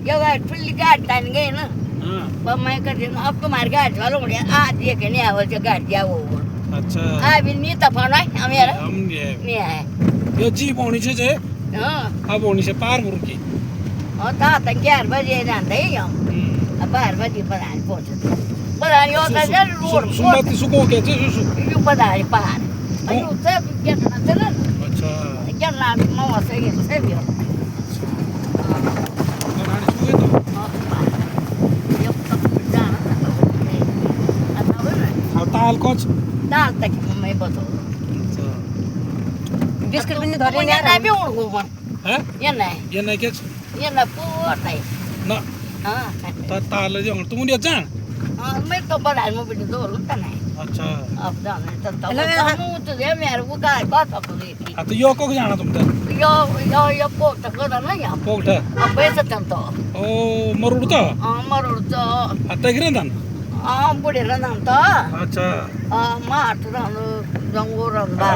ये फुल्ली गाठ तान गए ना हाँ पर मैं कर अब तुम्हारी गाठ वालों ने आज ये के नहीं आवल जो गाठ जाओ अच्छा आ भी नहीं तफान है हमें हम ये नहीं है यो जी पोणी छे जे हाँ आ पोणी छे पार मुर्गी और ता तक 11 बजे जानते ही हम अब 12 बजे पढ़ाई पहुंचे पढ़ाई होता है रोड सुमती सुको के छे सु यू पढ़ाई पार अयो सब क्या ना चला अच्छा क्या ना मामा से ये से भी नानी सुगे तो ये सब जाना आता है ना आ ताल कोच दाल तक मैं बतो अच्छा बिस्किट भी धरे नहीं ना भी उड़ गो हैं ये नहीं ये नहीं के ये ना पूरा है ना हाँ ताल जे तुम ने जान हाँ मैं तो पढ़ाई में भी दो लुटा नहीं अच्छा अब जाना चलता हूँ तो ये मेरे को का बात अब थी आ तो यो को जाना तुम तो यो पोट तक ना यहाँ पोगठ अब पैसा चलता ओ मरुड तो मरोड तो आता गिरे दान बुढेर त अच्छा माट जङ्गल